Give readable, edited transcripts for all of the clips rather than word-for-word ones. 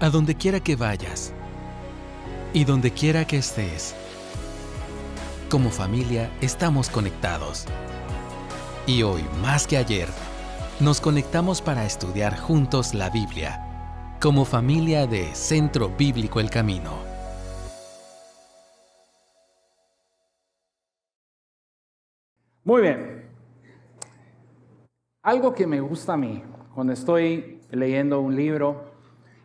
A donde quiera que vayas y donde quiera que estés, como familia estamos conectados. Y hoy, más que ayer, nos conectamos para estudiar juntos la Biblia, como familia de Centro Bíblico El Camino. Muy bien. Algo que me gusta a mí, cuando estoy leyendo un libro,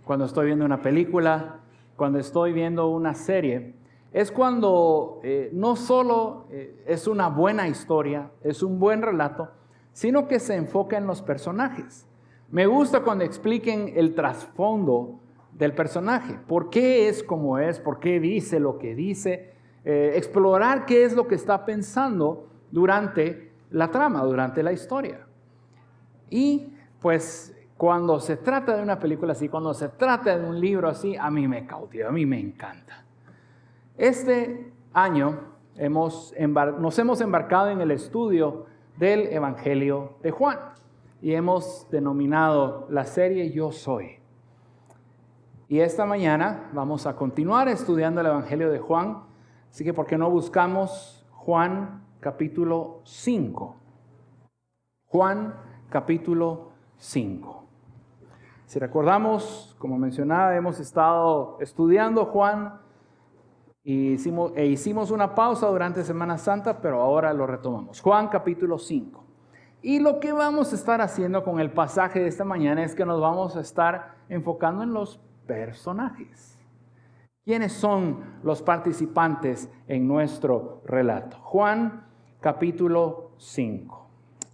cuando estoy viendo una película, cuando estoy viendo una serie, es cuando no solo es una buena historia, es un buen relato, sino que se enfoca en los personajes. Me gusta cuando expliquen el trasfondo del personaje, por qué es como es, por qué dice lo que dice, explorar qué es lo que está pensando durante la trama, durante la historia. Y pues cuando se trata de una película así, cuando se trata de un libro así, a mí me cautiva, a mí me encanta. Este año nos hemos embarcado en el estudio del Evangelio de Juan y hemos denominado la serie Yo Soy. Y esta mañana vamos a continuar estudiando el Evangelio de Juan, así que ¿por qué no buscamos Juan capítulo 5? Juan capítulo 5. Si recordamos, como mencionaba, hemos estado estudiando Juan e hicimos una pausa durante Semana Santa, pero ahora lo retomamos. Juan capítulo 5. Y lo que vamos a estar haciendo con el pasaje de esta mañana es que nos vamos a estar enfocando en los personajes. ¿Quiénes son los participantes en nuestro relato? Juan capítulo 5.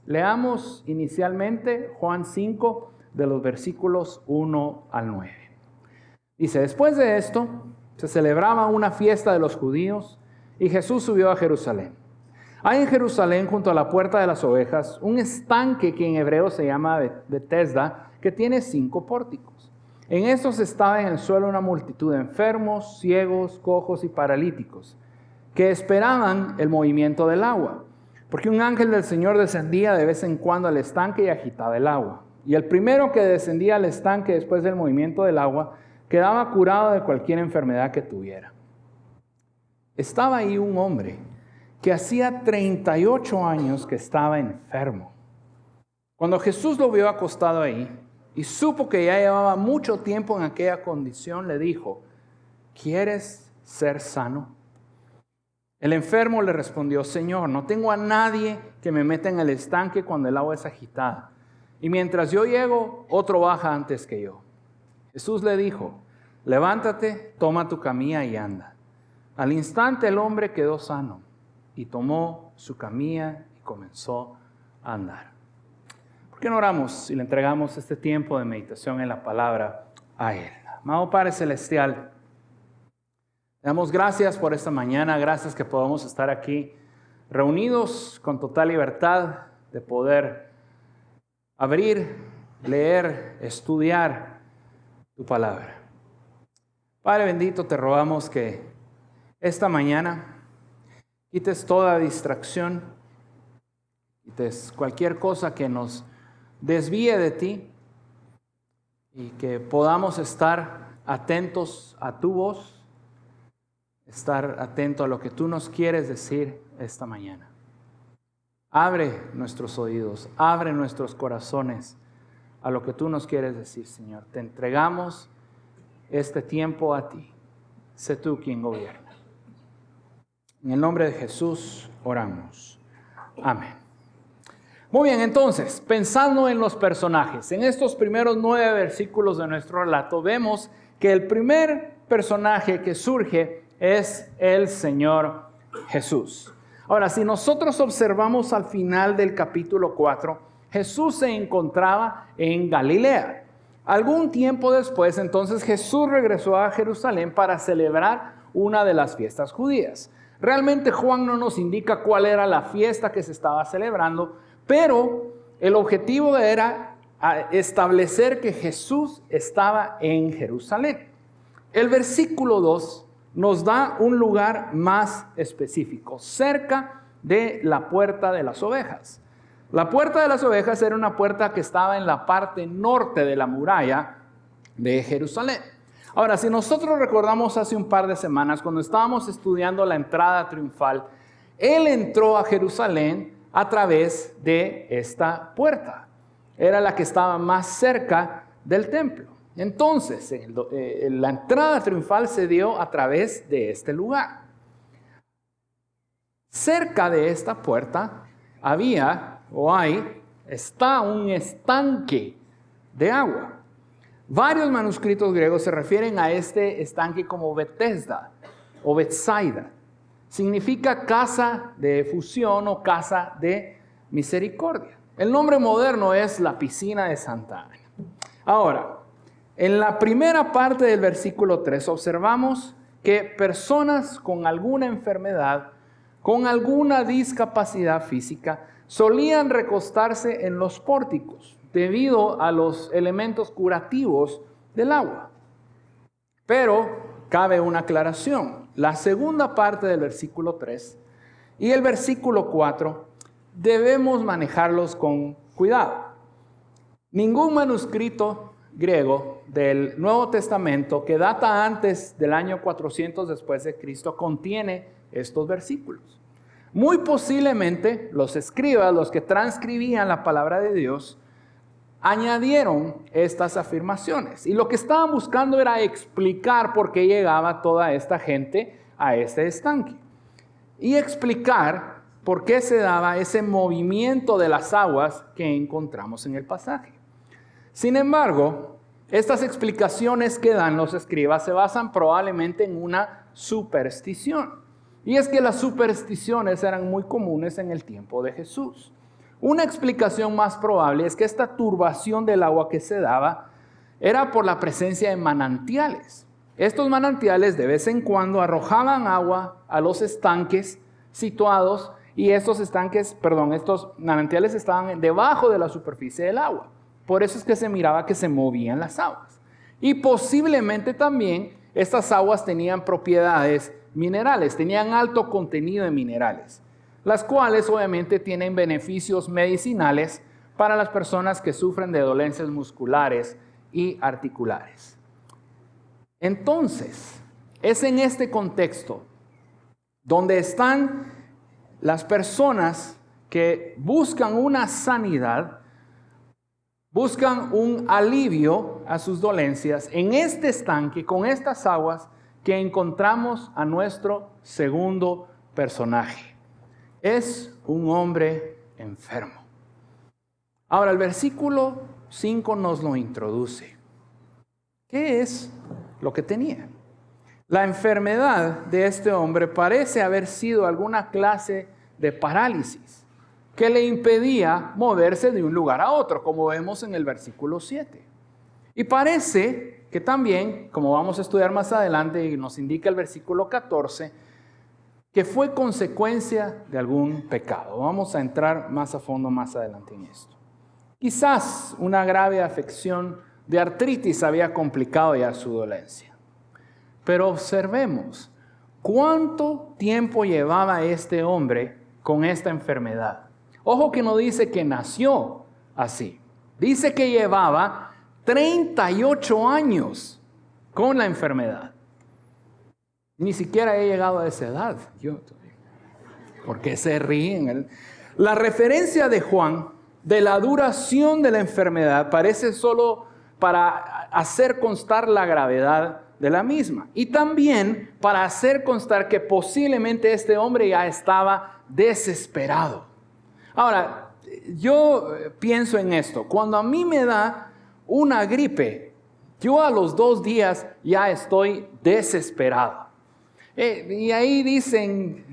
Leamos inicialmente Juan 5 de los versículos 1 al 9. Dice, después de esto, se celebraba una fiesta de los judíos y Jesús subió a Jerusalén. Hay en Jerusalén, junto a la puerta de las ovejas, un estanque que en hebreo se llama Betesda, que tiene 5 pórticos. En estos estaba en el suelo una multitud de enfermos, ciegos, cojos y paralíticos, que esperaban el movimiento del agua, porque un ángel del Señor descendía de vez en cuando al estanque y agitaba el agua. Y el primero que descendía al estanque después del movimiento del agua quedaba curado de cualquier enfermedad que tuviera. Estaba ahí un hombre que hacía 38 años que estaba enfermo. Cuando Jesús lo vio acostado ahí y supo que ya llevaba mucho tiempo en aquella condición, le dijo, ¿quieres ser sano? El enfermo le respondió, Señor, no tengo a nadie que me meta en el estanque cuando el agua es agitada. Y mientras yo llego, otro baja antes que yo. Jesús le dijo, levántate, toma tu camilla y anda. Al instante el hombre quedó sano y tomó su camilla y comenzó a andar. ¿Por qué no oramos y le entregamos este tiempo de meditación en la palabra a Él? Amado Padre Celestial, le damos gracias por esta mañana, gracias que podamos estar aquí reunidos con total libertad de poder abrir, leer, estudiar tu palabra. Padre bendito, te rogamos que esta mañana quites toda distracción, quites cualquier cosa que nos desvíe de ti y que podamos estar atentos a tu voz, estar atento a lo que tú nos quieres decir esta mañana. Abre nuestros oídos, abre nuestros corazones a lo que tú nos quieres decir, Señor. Te entregamos este tiempo a ti. Sé tú quien gobierna. En el nombre de Jesús oramos. Amén. Muy bien, entonces, pensando en los personajes, en estos primeros 9 versículos de nuestro relato, vemos que el primer personaje que surge es el Señor Jesús. Ahora, si nosotros observamos al final del capítulo 4, Jesús se encontraba en Galilea. Algún tiempo después, entonces, Jesús regresó a Jerusalén para celebrar una de las fiestas judías. Realmente Juan no nos indica cuál era la fiesta que se estaba celebrando, pero el objetivo era establecer que Jesús estaba en Jerusalén. El versículo 2 nos da un lugar más específico, cerca de la puerta de las ovejas. La puerta de las ovejas era una puerta que estaba en la parte norte de la muralla de Jerusalén. Ahora, si nosotros recordamos hace un par de semanas, cuando estábamos estudiando la entrada triunfal, Él entró a Jerusalén a través de esta puerta. Era la que estaba más cerca del templo. Entonces, la entrada triunfal se dio a través de este lugar. Cerca de esta puerta está un estanque de agua. Varios manuscritos griegos se refieren a este estanque como Bethesda o Betsaida. Significa casa de efusión o casa de misericordia. El nombre moderno es la piscina de Santa Ana. Ahora, en la primera parte del versículo 3 observamos que personas con alguna enfermedad, con alguna discapacidad física, solían recostarse en los pórticos debido a los elementos curativos del agua. Pero cabe una aclaración. La segunda parte del versículo 3 y el versículo 4 debemos manejarlos con cuidado. Ningún manuscrito griego del Nuevo Testamento que data antes del año 400 después de Cristo contiene estos versículos. Muy posiblemente los escribas, los que transcribían la palabra de Dios, añadieron estas afirmaciones. Y lo que estaban buscando era explicar por qué llegaba toda esta gente a este estanque. Y explicar por qué se daba ese movimiento de las aguas que encontramos en el pasaje. Sin embargo, estas explicaciones que dan los escribas se basan probablemente en una superstición. Y es que las supersticiones eran muy comunes en el tiempo de Jesús. Una explicación más probable es que esta turbación del agua que se daba era por la presencia de manantiales. Estos manantiales de vez en cuando arrojaban agua a los estanques situados y estos manantiales estaban debajo de la superficie del agua. Por eso es que se miraba que se movían las aguas. Y posiblemente también estas aguas tenían propiedades minerales, tenían alto contenido de minerales, las cuales obviamente tienen beneficios medicinales para las personas que sufren de dolencias musculares y articulares. Entonces, es en este contexto donde están las personas que buscan una sanidad, buscan un alivio a sus dolencias en este estanque, con estas aguas que encontramos a nuestro segundo personaje. Es un hombre enfermo. Ahora, el versículo 5 nos lo introduce. ¿Qué es lo que tenía? La enfermedad de este hombre parece haber sido alguna clase de parálisis que le impedía moverse de un lugar a otro, como vemos en el versículo 7. Y parece que también, como vamos a estudiar más adelante y nos indica el versículo 14, que fue consecuencia de algún pecado. Vamos a entrar más a fondo más adelante en esto. Quizás una grave afección de artritis había complicado ya su dolencia. Pero observemos cuánto tiempo llevaba este hombre con esta enfermedad. Ojo que no dice que nació así. Dice que llevaba 38 años con la enfermedad. Ni siquiera he llegado a esa edad. ¿Por qué se ríen? La referencia de Juan de la duración de la enfermedad parece solo para hacer constar la gravedad de la misma. Y también para hacer constar que posiblemente este hombre ya estaba desesperado. Ahora, yo pienso en esto. Cuando a mí me da una gripe, yo a los 2 días ya estoy desesperado. Y ahí dicen,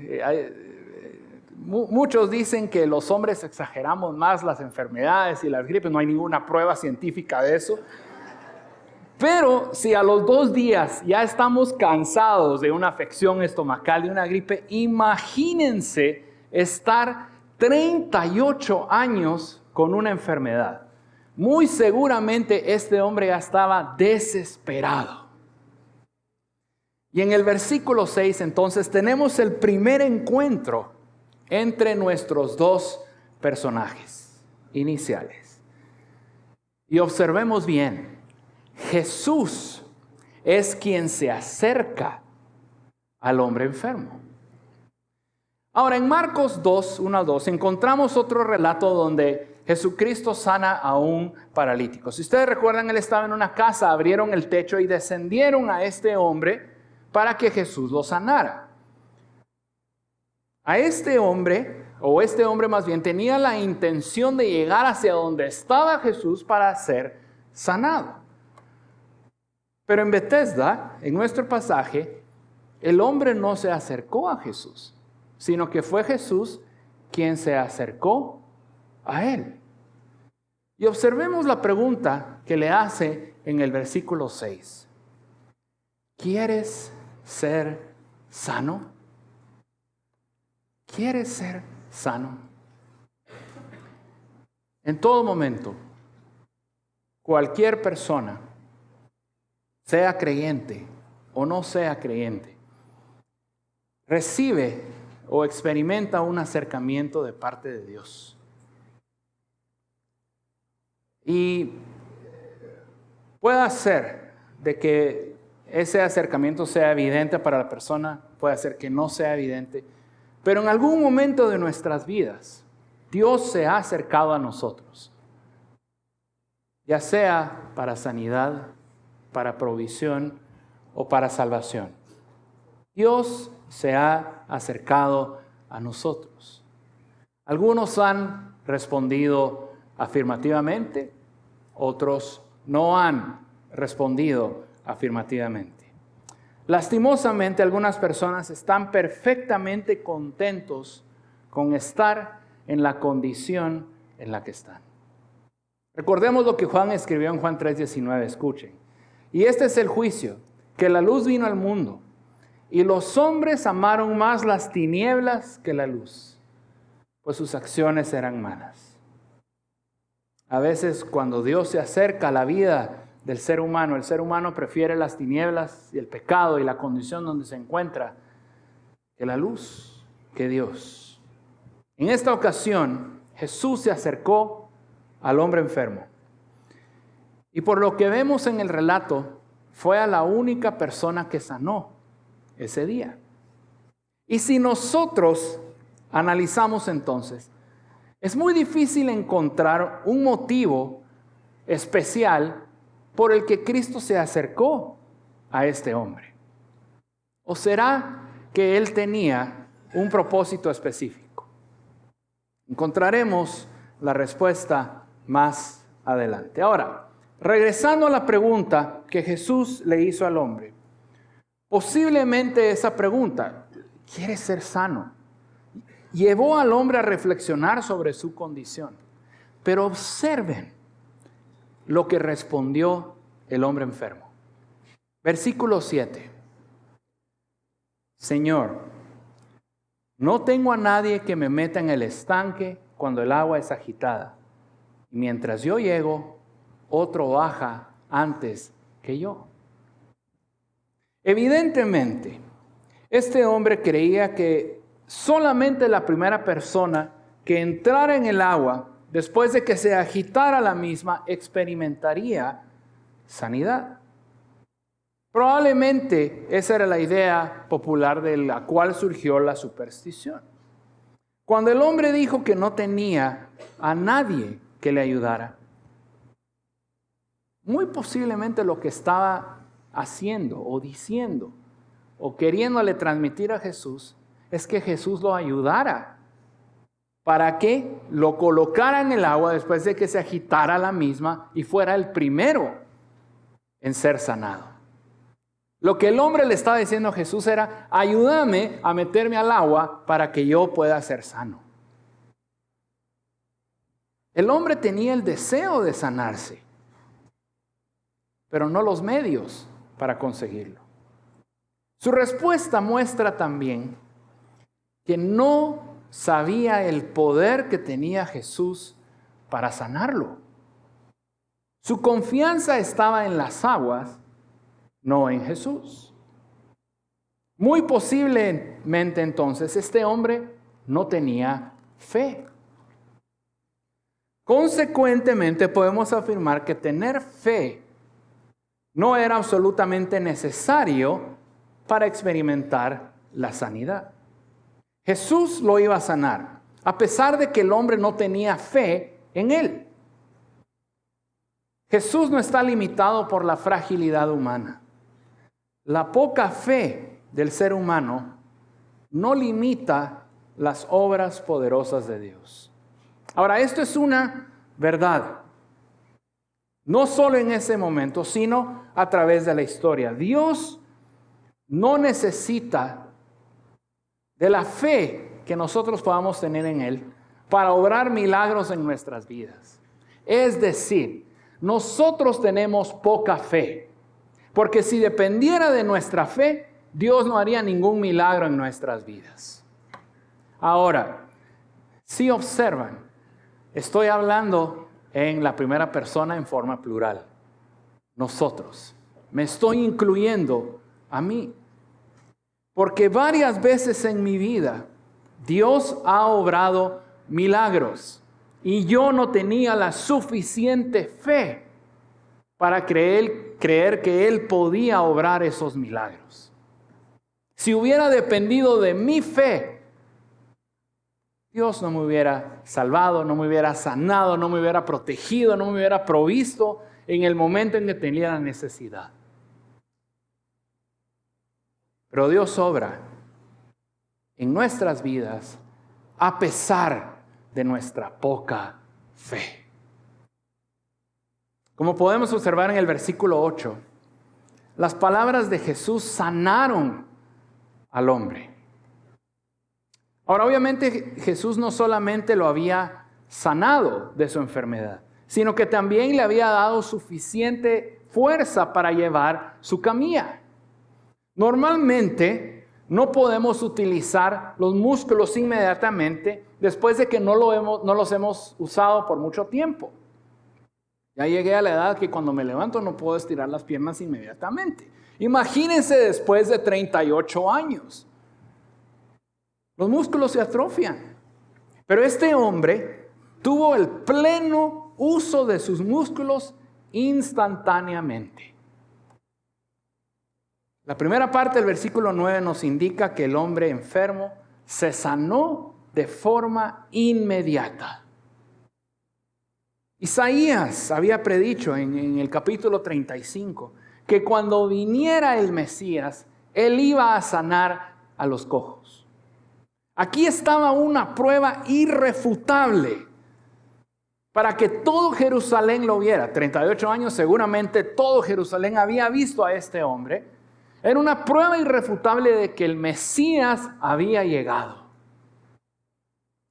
muchos dicen que los hombres exageramos más las enfermedades y las gripes. No hay ninguna prueba científica de eso. Pero si a los 2 días ya estamos cansados de una afección estomacal, de una gripe, imagínense estar 38 años con una enfermedad. Muy seguramente este hombre ya estaba desesperado. Y en el versículo 6 entonces tenemos el primer encuentro entre nuestros 2 personajes iniciales. Y observemos bien, Jesús es quien se acerca al hombre enfermo. Ahora, en Marcos 2, 1 al 2, encontramos otro relato donde Jesucristo sana a un paralítico. Si ustedes recuerdan, él estaba en una casa, abrieron el techo y descendieron a este hombre para que Jesús lo sanara. A este hombre, o este hombre más bien, tenía la intención de llegar hacia donde estaba Jesús para ser sanado. Pero en Bethesda, en nuestro pasaje, el hombre no se acercó a Jesús, sino que fue Jesús quien se acercó a él. Y observemos la pregunta que le hace en el versículo 6. ¿Quieres ser sano? ¿Quieres ser sano? En todo momento, cualquier persona, sea creyente o no sea creyente, recibe o experimenta un acercamiento de parte de Dios. Y puede ser de que ese acercamiento sea evidente para la persona, puede ser que no sea evidente, pero en algún momento de nuestras vidas, Dios se ha acercado a nosotros, ya sea para sanidad, para provisión o para salvación. Dios se ha acercado a nosotros. Algunos han respondido afirmativamente, otros no han respondido afirmativamente. Lastimosamente, algunas personas están perfectamente contentos con estar en la condición en la que están. Recordemos lo que Juan escribió en Juan 3:19, escuchen. Y este es el juicio, que la luz vino al mundo, y los hombres amaron más las tinieblas que la luz, pues sus acciones eran malas. A veces cuando Dios se acerca a la vida del ser humano, el ser humano prefiere las tinieblas y el pecado y la condición donde se encuentra que la luz, que Dios. En esta ocasión, Jesús se acercó al hombre enfermo. Y por lo que vemos en el relato, fue a la única persona que sanó ese día. Y si nosotros analizamos entonces, es muy difícil encontrar un motivo especial por el que Cristo se acercó a este hombre. ¿O será que él tenía un propósito específico? Encontraremos la respuesta más adelante. Ahora, regresando a la pregunta que Jesús le hizo al hombre, posiblemente esa pregunta, ¿quieres ser sano?, llevó al hombre a reflexionar sobre su condición. Pero observen lo que respondió el hombre enfermo. Versículo 7. Señor, no tengo a nadie que me meta en el estanque cuando el agua es agitada. Y mientras yo llego, otro baja antes que yo. Evidentemente, este hombre creía que solamente la primera persona que entrara en el agua, después de que se agitara la misma, experimentaría sanidad. Probablemente esa era la idea popular de la cual surgió la superstición. Cuando el hombre dijo que no tenía a nadie que le ayudara, muy posiblemente lo que estaba haciendo o diciendo o queriéndole transmitir a Jesús es que Jesús lo ayudara para que lo colocara en el agua después de que se agitara la misma y fuera el primero en ser sanado. Lo que el hombre le estaba diciendo a Jesús era: ayúdame a meterme al agua para que yo pueda ser sano. El hombre tenía el deseo de sanarse, pero no los medios para conseguirlo. Su respuesta muestra también que no sabía el poder que tenía Jesús para sanarlo. Su confianza estaba en las aguas, no en Jesús. Muy posiblemente entonces este hombre no tenía fe. Consecuentemente podemos afirmar que tener fe no era absolutamente necesario para experimentar la sanidad. Jesús lo iba a sanar, a pesar de que el hombre no tenía fe en él. Jesús no está limitado por la fragilidad humana. La poca fe del ser humano no limita las obras poderosas de Dios. Ahora, esto es una verdad. No solo en ese momento, sino a través de la historia. Dios no necesita de la fe que nosotros podamos tener en Él para obrar milagros en nuestras vidas. Es decir, nosotros tenemos poca fe, porque si dependiera de nuestra fe, Dios no haría ningún milagro en nuestras vidas. Ahora, si observan, estoy hablando en la primera persona en forma plural. Nosotros. Me estoy incluyendo a mí. Porque varias veces en mi vida Dios ha obrado milagros y yo no tenía la suficiente fe para creer que Él podía obrar esos milagros. Si hubiera dependido de mi fe, Dios no me hubiera salvado, no me hubiera sanado, no me hubiera protegido, no me hubiera provisto en el momento en que tenía la necesidad. Pero Dios obra en nuestras vidas a pesar de nuestra poca fe. Como podemos observar en el versículo 8, las palabras de Jesús sanaron al hombre. Ahora, obviamente Jesús no solamente lo había sanado de su enfermedad, sino que también le había dado suficiente fuerza para llevar su camilla. Normalmente no podemos utilizar los músculos inmediatamente después de que no los hemos usado por mucho tiempo. Ya llegué a la edad que cuando me levanto no puedo estirar las piernas inmediatamente. Imagínense después de 38 años. Los músculos se atrofian. Pero este hombre tuvo el pleno uso de sus músculos instantáneamente. La primera parte del versículo 9 nos indica que el hombre enfermo se sanó de forma inmediata. Isaías había predicho en el capítulo 35 que cuando viniera el Mesías, Él iba a sanar a los cojos. Aquí estaba una prueba irrefutable para que todo Jerusalén lo viera. 38 años, seguramente todo Jerusalén había visto a este hombre. Era una prueba irrefutable de que el Mesías había llegado.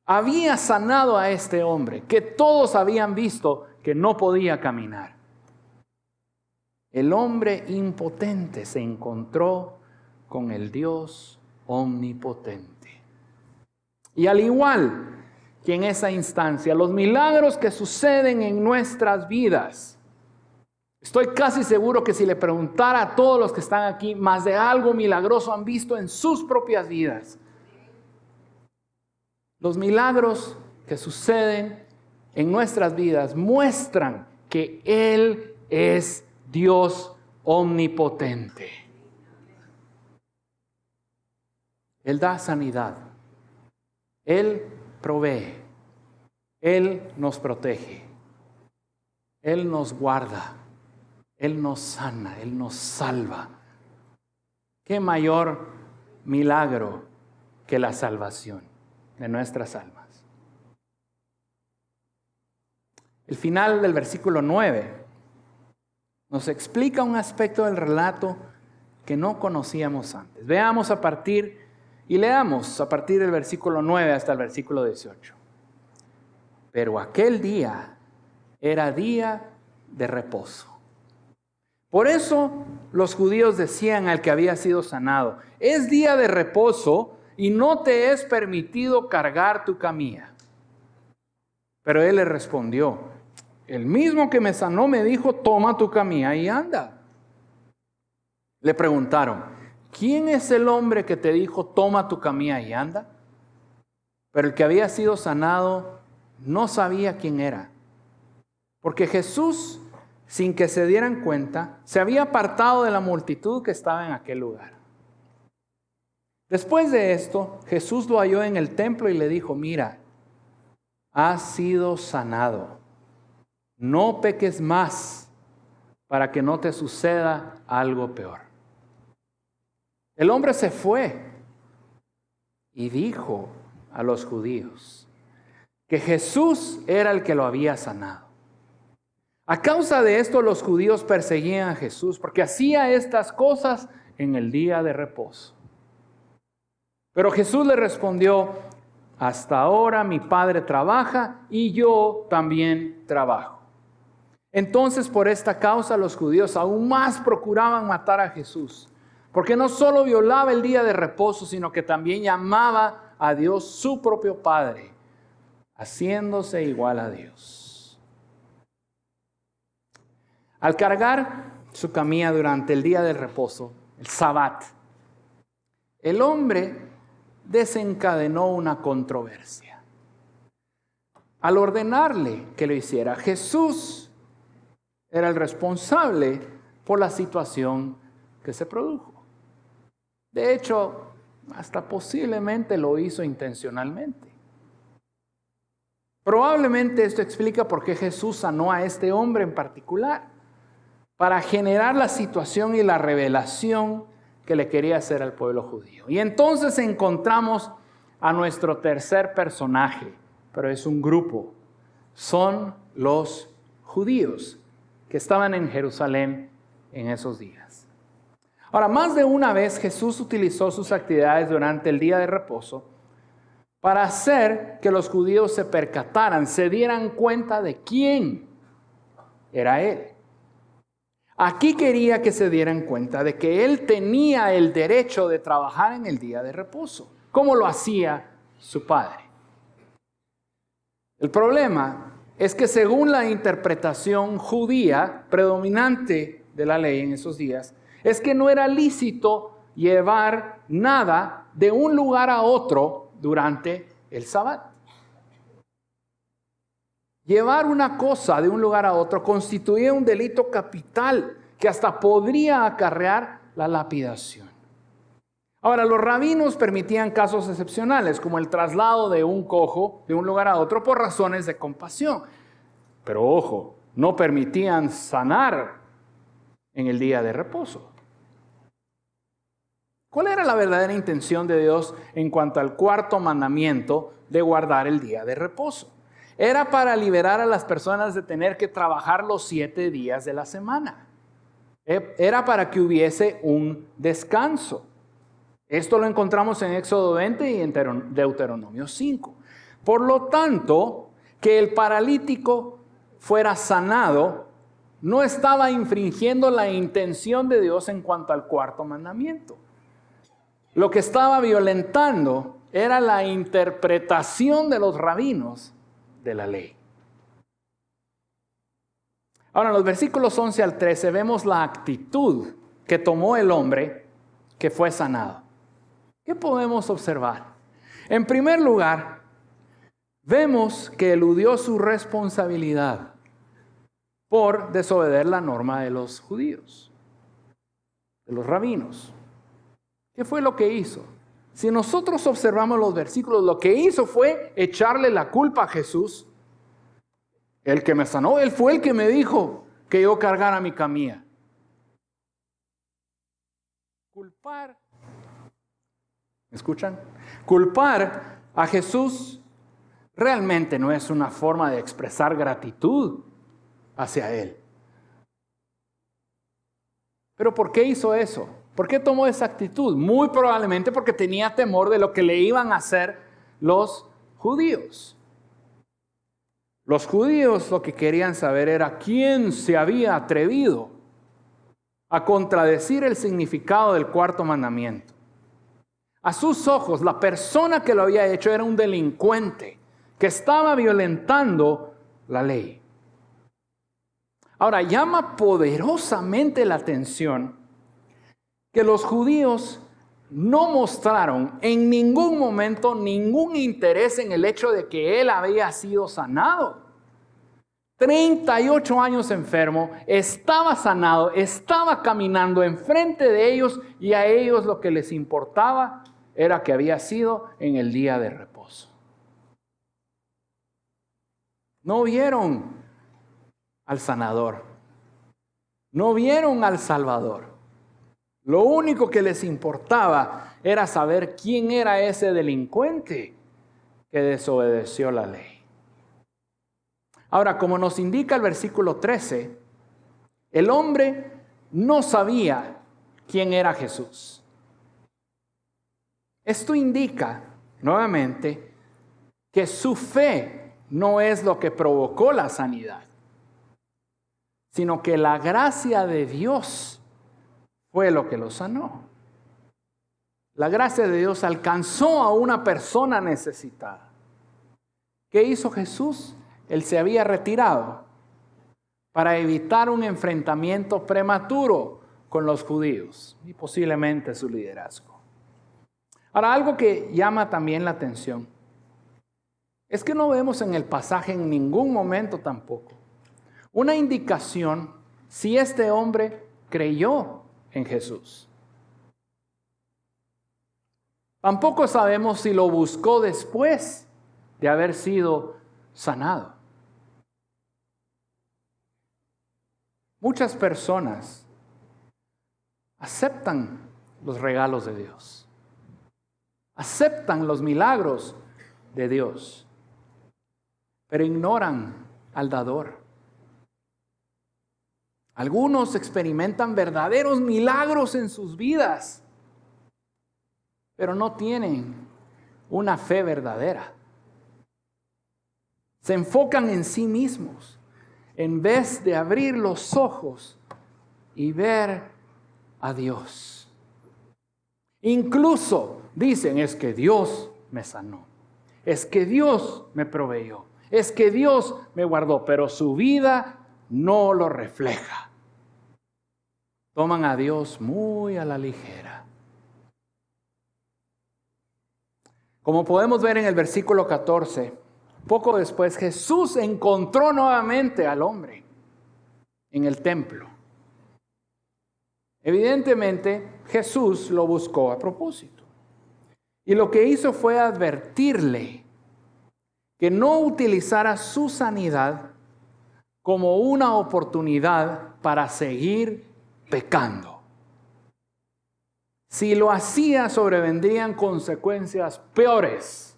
Había sanado a este hombre, que todos habían visto que no podía caminar. El hombre impotente se encontró con el Dios omnipotente. Y al igual que en esa instancia, los milagros que suceden en nuestras vidas, estoy casi seguro que si le preguntara a todos los que están aquí, más de algo milagroso han visto en sus propias vidas. Los milagros que suceden en nuestras vidas muestran que Él es Dios omnipotente. Él da sanidad. Él provee. Él nos protege. Él nos guarda. Él nos sana. Él nos salva. ¿Qué mayor milagro que la salvación de nuestras almas? El final del versículo 9 nos explica un aspecto del relato que no conocíamos antes. Veamos y leamos a partir del versículo 9 hasta el versículo 18. Pero aquel día era día de reposo. Por eso los judíos decían al que había sido sanado: es día de reposo y no te es permitido cargar tu camilla. Pero él le respondió: el mismo que me sanó me dijo, toma tu camilla y anda. Le preguntaron: ¿quién es el hombre que te dijo, toma tu camilla y anda? Pero el que había sido sanado no sabía quién era, porque Jesús sin que se dieran cuenta, se había apartado de la multitud que estaba en aquel lugar. Después de esto, Jesús lo halló en el templo y le dijo: mira, has sido sanado. No peques más para que no te suceda algo peor. El hombre se fue y dijo a los judíos que Jesús era el que lo había sanado. A causa de esto, los judíos perseguían a Jesús porque hacía estas cosas en el día de reposo. Pero Jesús le respondió: hasta ahora mi Padre trabaja y yo también trabajo. Entonces, por esta causa, los judíos aún más procuraban matar a Jesús, porque no solo violaba el día de reposo, sino que también llamaba a Dios su propio Padre, haciéndose igual a Dios. Al cargar su camilla durante el día del reposo, el Sabbat, el hombre desencadenó una controversia. Al ordenarle que lo hiciera, Jesús era el responsable por la situación que se produjo. De hecho, hasta posiblemente lo hizo intencionalmente. Probablemente esto explica por qué Jesús sanó a este hombre en particular, para generar la situación y la revelación que le quería hacer al pueblo judío. Y entonces encontramos a nuestro tercer personaje, pero es un grupo. Son los judíos que estaban en Jerusalén en esos días. Ahora, más de una vez Jesús utilizó sus actividades durante el día de reposo para hacer que los judíos se percataran, se dieran cuenta de quién era Él. Aquí quería que se dieran cuenta de que Él tenía el derecho de trabajar en el día de reposo, como lo hacía su Padre. El problema es que según la interpretación judía predominante de la ley en esos días, es que no era lícito llevar nada de un lugar a otro durante el Sabbat. Llevar una cosa de un lugar a otro constituía un delito capital que hasta podría acarrear la lapidación. Ahora, los rabinos permitían casos excepcionales, como el traslado de un cojo de un lugar a otro por razones de compasión. Pero ojo, no permitían sanar en el día de reposo. ¿Cuál era la verdadera intención de Dios en cuanto al cuarto mandamiento de guardar el día de reposo? Era para liberar a las personas de tener que trabajar los 7 días de la semana. Era para que hubiese un descanso. Esto lo encontramos en Éxodo 20 y en Deuteronomio 5. Por lo tanto, que el paralítico fuera sanado no estaba infringiendo la intención de Dios en cuanto al cuarto mandamiento. Lo que estaba violentando era la interpretación de los rabinos de la ley. Ahora, en los versículos 11 al 13 vemos la actitud que tomó el hombre que fue sanado. ¿Qué podemos observar? En primer lugar, vemos que eludió su responsabilidad por desobedecer la norma de los judíos, de los rabinos. ¿Qué fue lo que hizo? Si nosotros observamos los versículos, lo que hizo fue echarle la culpa a Jesús. El que me sanó, Él fue el que me dijo que yo cargara mi camilla. Culpar, ¿me escuchan? Culpar a Jesús realmente no es una forma de expresar gratitud hacia Él. ¿Pero por qué hizo eso? ¿Por qué tomó esa actitud? Muy probablemente porque tenía temor de lo que le iban a hacer los judíos. Los judíos lo que querían saber era quién se había atrevido a contradecir el significado del cuarto mandamiento. A sus ojos, la persona que lo había hecho era un delincuente que estaba violentando la ley. Ahora, llama poderosamente la atención que los judíos no mostraron en ningún momento ningún interés en el hecho de que él había sido sanado. 38 años enfermo, estaba sanado, estaba caminando enfrente de ellos y a ellos lo que les importaba era que había sido en el día de reposo. No vieron al sanador, no vieron al Salvador. Lo único que les importaba era saber quién era ese delincuente que desobedeció la ley. Ahora, como nos indica el versículo 13, el hombre no sabía quién era Jesús. Esto indica, nuevamente, que su fe no es lo que provocó la sanidad, sino que la gracia de Dios fue lo que lo sanó. La gracia de Dios alcanzó a una persona necesitada. ¿Qué hizo Jesús? Él se había retirado para evitar un enfrentamiento prematuro con los judíos y posiblemente su liderazgo. Ahora, algo que llama también la atención es que no vemos en el pasaje en ningún momento tampoco una indicación si este hombre creyó en Jesús. Tampoco sabemos si lo buscó después de haber sido sanado. Muchas personas aceptan los regalos de Dios, aceptan los milagros de Dios, pero ignoran al dador. Algunos experimentan verdaderos milagros en sus vidas, pero no tienen una fe verdadera. Se enfocan en sí mismos en vez de abrir los ojos y ver a Dios. Incluso dicen, es que Dios me sanó, es que Dios me proveyó, es que Dios me guardó, pero su vida no lo refleja. Toman a Dios muy a la ligera. Como podemos ver en el versículo 14, poco después Jesús encontró nuevamente al hombre en el templo. Evidentemente, Jesús lo buscó a propósito. Y lo que hizo fue advertirle que no utilizara su sanidad como una oportunidad para seguir pecando. Si lo hacía, sobrevendrían consecuencias peores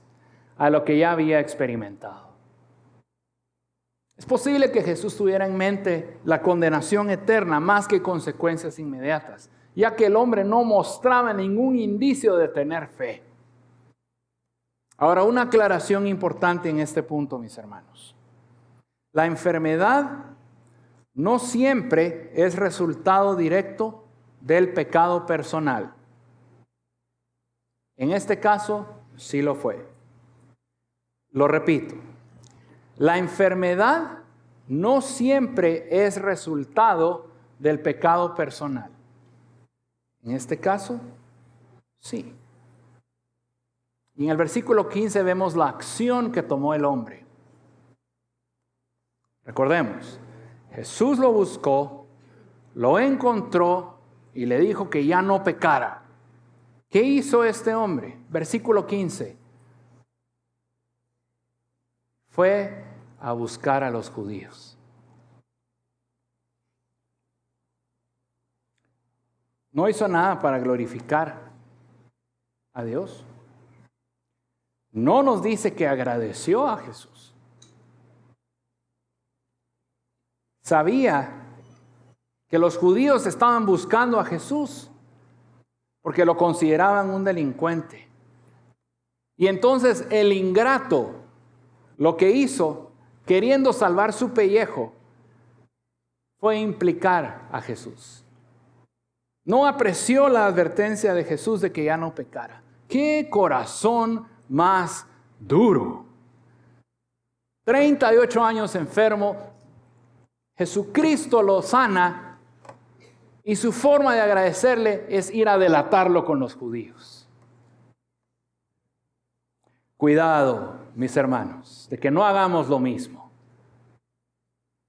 a lo que ya había experimentado. Es posible que Jesús tuviera en mente la condenación eterna más que consecuencias inmediatas, ya que el hombre no mostraba ningún indicio de tener fe. Ahora, una aclaración importante en este punto, mis hermanos. La enfermedad no siempre es resultado directo del pecado personal. En este caso, sí lo fue. Lo repito, la enfermedad no siempre es resultado del pecado personal. En este caso, sí. Y en el versículo 15 vemos la acción que tomó el hombre. Recordemos, Jesús lo buscó, lo encontró y le dijo que ya no pecara. ¿Qué hizo este hombre? Versículo 15. Fue a buscar a los judíos. No hizo nada para glorificar a Dios. No nos dice que agradeció a Jesús. Sabía que los judíos estaban buscando a Jesús porque lo consideraban un delincuente. Y entonces el ingrato lo que hizo, queriendo salvar su pellejo, fue implicar a Jesús. No apreció la advertencia de Jesús de que ya no pecara. ¡Qué corazón más duro! 38 años enfermo, Jesucristo lo sana y su forma de agradecerle es ir a delatarlo con los judíos. Cuidado, mis hermanos, de que no hagamos lo mismo.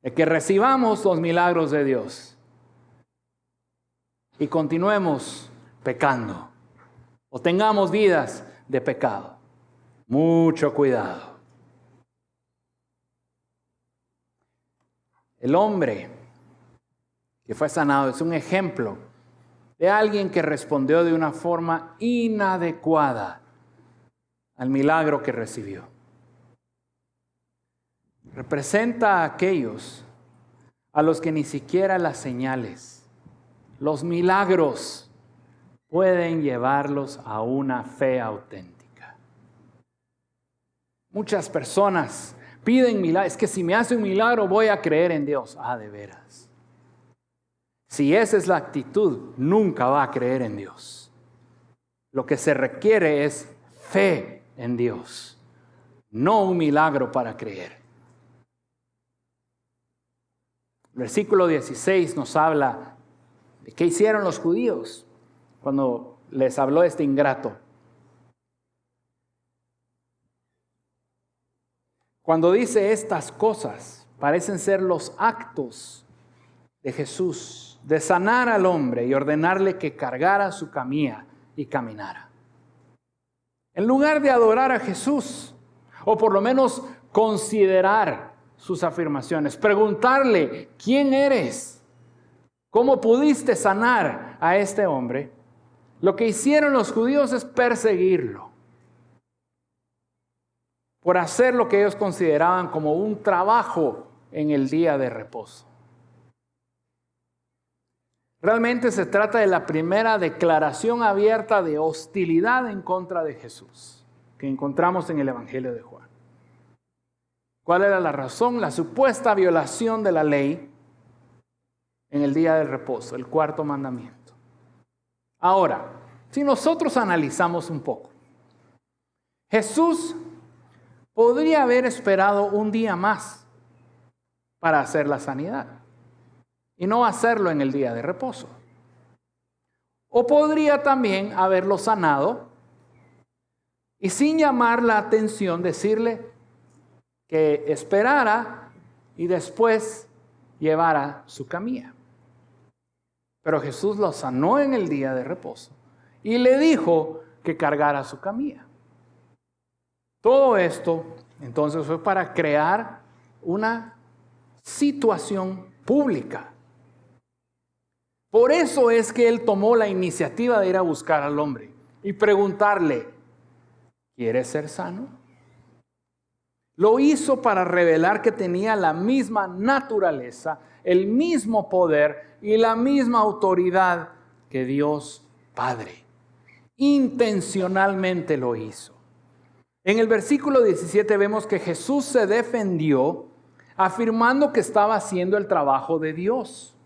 de que recibamos los milagros de Dios y continuemos pecando o tengamos vidas de pecado. Mucho cuidado. El hombre que fue sanado es un ejemplo de alguien que respondió de una forma inadecuada al milagro que recibió. Representa a aquellos a los que ni siquiera las señales, los milagros, pueden llevarlos a una fe auténtica. Muchas personas piden milagros. Es que si me hace un milagro voy a creer en Dios. De veras. Si esa es la actitud, nunca va a creer en Dios. Lo que se requiere es fe en Dios, no un milagro para creer. El versículo 16 nos habla de qué hicieron los judíos cuando les habló este ingrato. Cuando dice estas cosas, parecen ser los actos de Jesús de sanar al hombre y ordenarle que cargara su camilla y caminara. En lugar de adorar a Jesús, o por lo menos considerar sus afirmaciones, preguntarle, ¿quién eres? ¿Cómo pudiste sanar a este hombre? Lo que hicieron los judíos es perseguirlo por hacer lo que ellos consideraban como un trabajo en el día de reposo. Realmente se trata de la primera declaración abierta de hostilidad en contra de Jesús que encontramos en el Evangelio de Juan. ¿Cuál era la razón? La supuesta violación de la ley en el día del reposo, el cuarto mandamiento. Ahora, si nosotros analizamos un poco, Jesús podría haber esperado un día más para hacer la sanidad y no hacerlo en el día de reposo. O podría también haberlo sanado y sin llamar la atención decirle que esperara y después llevara su camilla. Pero Jesús lo sanó en el día de reposo y le dijo que cargara su camilla. Todo esto entonces fue para crear una situación pública. Por eso es que él tomó la iniciativa de ir a buscar al hombre y preguntarle, ¿quieres ser sano? Lo hizo para revelar que tenía la misma naturaleza, el mismo poder y la misma autoridad que Dios Padre. Intencionalmente lo hizo. En el versículo 17 vemos que Jesús se defendió afirmando que estaba haciendo el trabajo de Dios.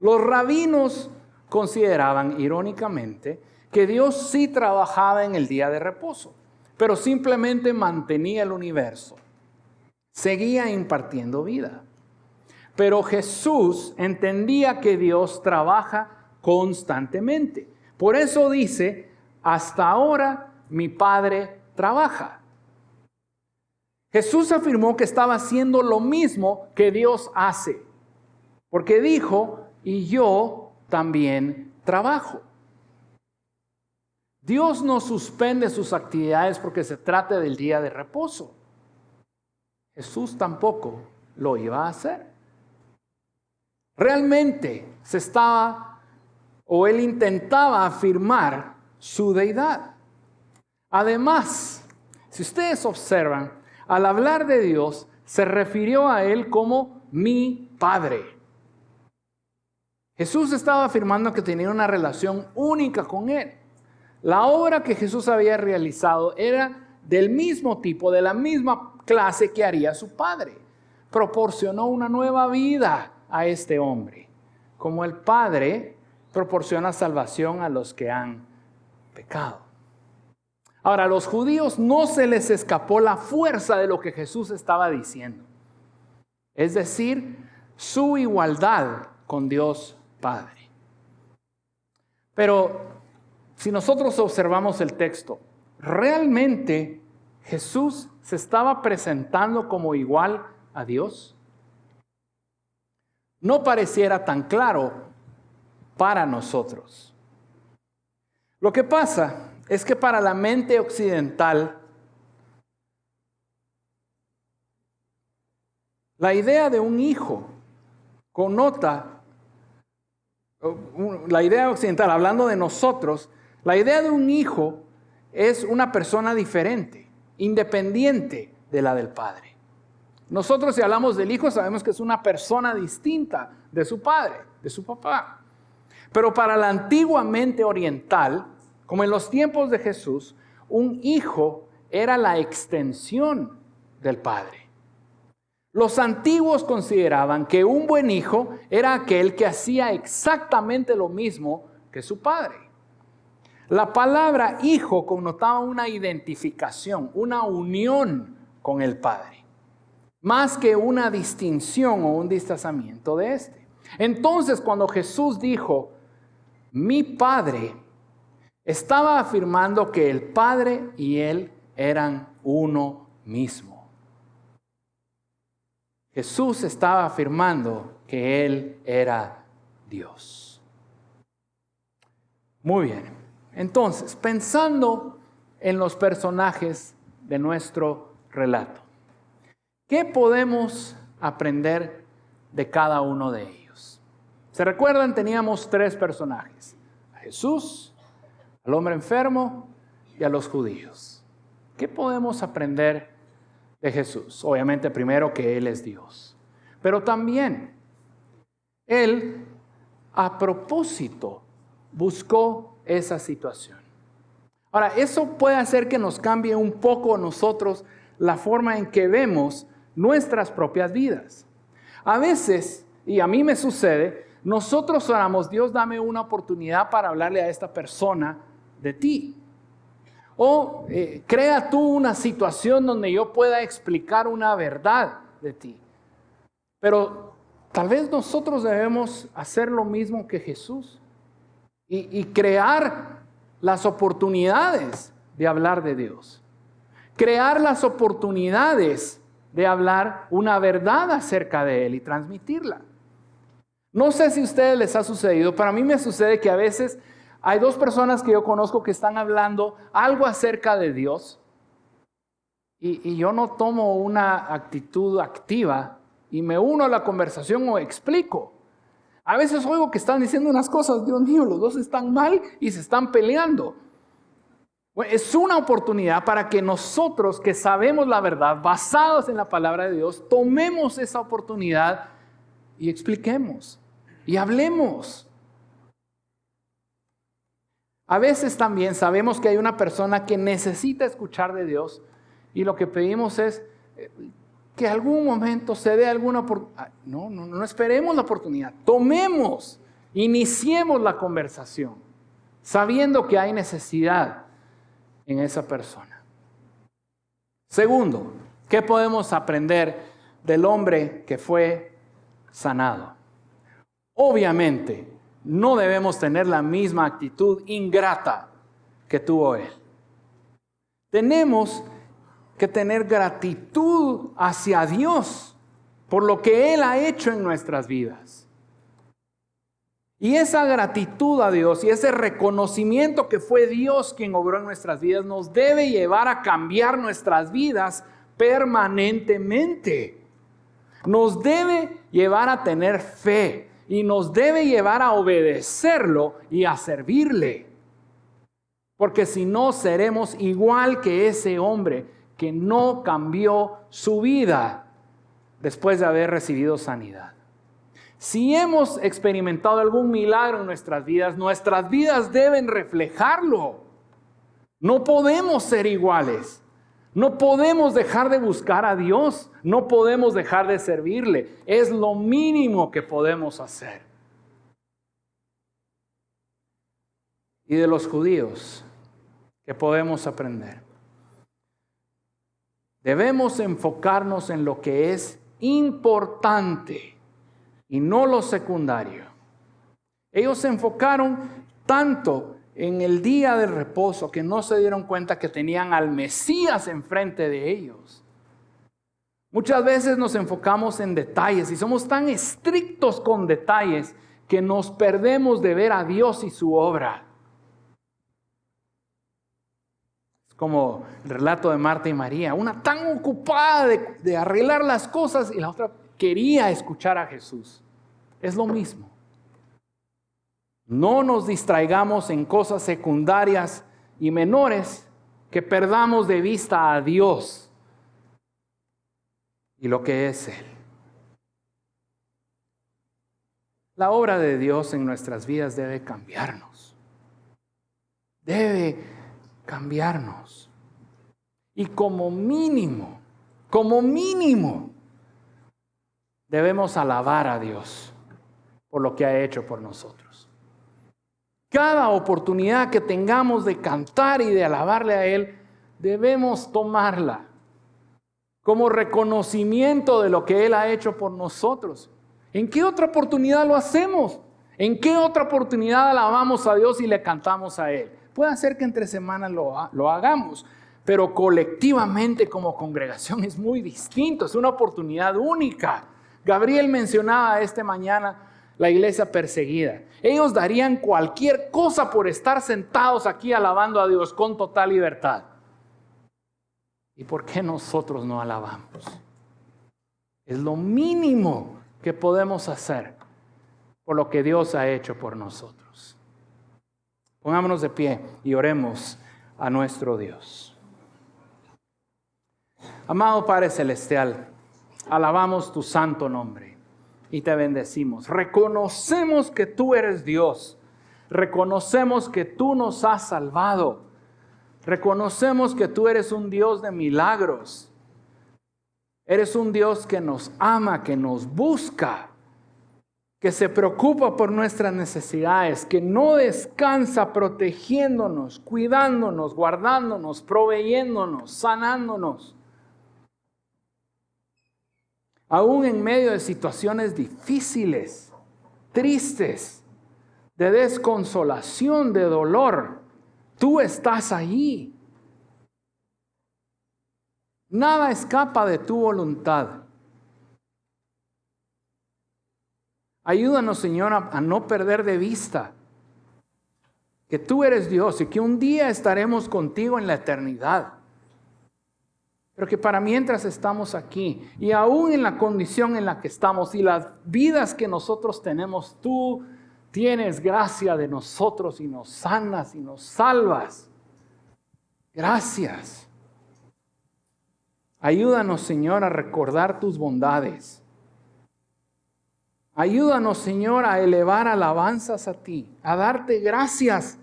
Los rabinos consideraban irónicamente que Dios sí trabajaba en el día de reposo, pero simplemente mantenía el universo, seguía impartiendo vida. Pero Jesús entendía que Dios trabaja constantemente. Por eso dice, hasta ahora mi Padre trabaja. Jesús afirmó que estaba haciendo lo mismo que Dios hace, porque dijo, y yo también trabajo. Dios no suspende sus actividades porque se trate del día de reposo. Jesús tampoco lo iba a hacer. Realmente él intentaba afirmar su deidad. Además, si ustedes observan, al hablar de Dios, se refirió a Él como mi Padre. Jesús estaba afirmando que tenía una relación única con Él. La obra que Jesús había realizado era del mismo tipo, de la misma clase que haría su Padre. Proporcionó una nueva vida a este hombre, como el Padre proporciona salvación a los que han pecado. Ahora, a los judíos no se les escapó la fuerza de lo que Jesús estaba diciendo. Es decir, su igualdad con Dios Padre. Pero si nosotros observamos el texto, ¿realmente Jesús se estaba presentando como igual a Dios? no pareciera tan claro para nosotros. Lo que pasa es que para la mente occidental, la idea de un hijo connota, la idea occidental, hablando de nosotros, la idea de un hijo es una persona diferente, independiente de la del padre. Nosotros, si hablamos del hijo, sabemos que es una persona distinta de su padre, de su papá. Pero para la antigua mente oriental, como en los tiempos de Jesús, un hijo era la extensión del padre. Los antiguos consideraban que un buen hijo era aquel que hacía exactamente lo mismo que su padre. La palabra hijo connotaba una identificación, una unión con el padre, más que una distinción o un distanciamiento de este. Entonces, cuando Jesús dijo, mi Padre, estaba afirmando que el Padre y Él eran uno mismo. Jesús estaba afirmando que Él era Dios. Muy bien. Entonces, pensando en los personajes de nuestro relato, ¿qué podemos aprender de cada uno de ellos? ¿Se recuerdan? Teníamos 3 personajes: a Jesús, al hombre enfermo y a los judíos. ¿Qué podemos aprender de Jesús? Obviamente, primero, que Él es Dios. Pero también, Él, a propósito, buscó esa situación. Ahora, eso puede hacer que nos cambie un poco nosotros la forma en que vemos nuestras propias vidas. A veces, y a mí me sucede, nosotros oramos, Dios, dame una oportunidad para hablarle a esta persona de ti. O crea tú una situación donde yo pueda explicar una verdad de ti. Pero tal vez nosotros debemos hacer lo mismo que Jesús y crear las oportunidades de hablar de Dios. Crear las oportunidades de hablar una verdad acerca de Él y transmitirla. No sé si a ustedes les ha sucedido, pero a mí me sucede que a veces hay 2 personas que yo conozco que están hablando algo acerca de Dios y yo no tomo una actitud activa y me uno a la conversación o explico. A veces oigo que están diciendo unas cosas, Dios mío, los 2 están mal y se están peleando. Bueno, es una oportunidad para que nosotros que sabemos la verdad, basados en la palabra de Dios, tomemos esa oportunidad y expliquemos y hablemos. A veces también sabemos que hay una persona que necesita escuchar de Dios y lo que pedimos es que algún momento se dé alguna oportunidad. No esperemos la oportunidad. Tomemos, iniciemos la conversación sabiendo que hay necesidad en esa persona. Segundo, ¿qué podemos aprender del hombre que fue sanado? Obviamente, no debemos tener la misma actitud ingrata que tuvo él. Tenemos que tener gratitud hacia Dios por lo que Él ha hecho en nuestras vidas. Y esa gratitud a Dios y ese reconocimiento que fue Dios quien obró en nuestras vidas nos debe llevar a cambiar nuestras vidas permanentemente. Nos debe llevar a tener fe y nos debe llevar a obedecerlo y a servirle. Porque si no, seremos igual que ese hombre que no cambió su vida después de haber recibido sanidad. Si hemos experimentado algún milagro en nuestras vidas deben reflejarlo. No podemos ser iguales. No podemos dejar de buscar a Dios. No podemos dejar de servirle. Es lo mínimo que podemos hacer. Y de los judíos, ¿qué podemos aprender? Debemos enfocarnos en lo que es importante y no lo secundario. Ellos se enfocaron tanto en el día del reposo que no se dieron cuenta que tenían al Mesías enfrente de ellos. Muchas veces nos enfocamos en detalles y somos tan estrictos con detalles que nos perdemos de ver a Dios y su obra. Es como el relato de Marta y María, una tan ocupada de arreglar las cosas y la otra quería escuchar a Jesús. Es lo mismo. No nos distraigamos en cosas secundarias y menores que perdamos de vista a Dios y lo que es Él. La obra de Dios en nuestras vidas debe cambiarnos. Debe cambiarnos. Y como mínimo, debemos alabar a Dios por lo que ha hecho por nosotros. Cada oportunidad que tengamos de cantar y de alabarle a Él, debemos tomarla como reconocimiento de lo que Él ha hecho por nosotros. ¿En qué otra oportunidad lo hacemos? ¿En qué otra oportunidad alabamos a Dios y le cantamos a Él? Puede ser que entre semanas lo hagamos, pero colectivamente como congregación es muy distinto, es una oportunidad única. Gabriel mencionaba esta mañana la iglesia perseguida. Ellos darían cualquier cosa por estar sentados aquí alabando a Dios con total libertad. ¿Y por qué nosotros no alabamos? Es lo mínimo que podemos hacer por lo que Dios ha hecho por nosotros. Pongámonos de pie y oremos a nuestro Dios. Amado Padre Celestial, alabamos tu santo nombre y te bendecimos. Reconocemos que tú eres Dios. Reconocemos que tú nos has salvado. Reconocemos que tú eres un Dios de milagros. Eres un Dios que nos ama, que nos busca, que se preocupa por nuestras necesidades, que no descansa protegiéndonos, cuidándonos, guardándonos, proveyéndonos, sanándonos. Aún en medio de situaciones difíciles, tristes, de desconsolación, de dolor, tú estás allí. Nada escapa de tu voluntad. Ayúdanos, Señor, a no perder de vista que tú eres Dios y que un día estaremos contigo en la eternidad. Pero que para mientras estamos aquí y aún en la condición en la que estamos y las vidas que nosotros tenemos, tú tienes gracia de nosotros y nos sanas y nos salvas. Gracias. Ayúdanos, Señor, a recordar tus bondades. Ayúdanos, Señor, a elevar alabanzas a ti, a darte gracias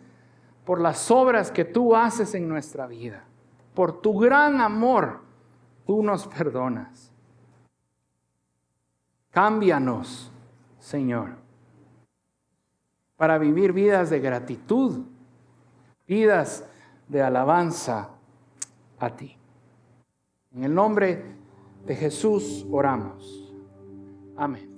por las obras que tú haces en nuestra vida. Por tu gran amor, tú nos perdonas. Cámbianos, Señor, para vivir vidas de gratitud, vidas de alabanza a ti. En el nombre de Jesús oramos. Amén.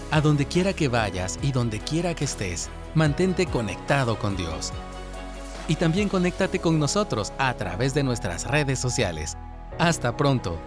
A donde quiera que vayas y donde quiera que estés, mantente conectado con Dios. Y también conéctate con nosotros a través de nuestras redes sociales. Hasta pronto.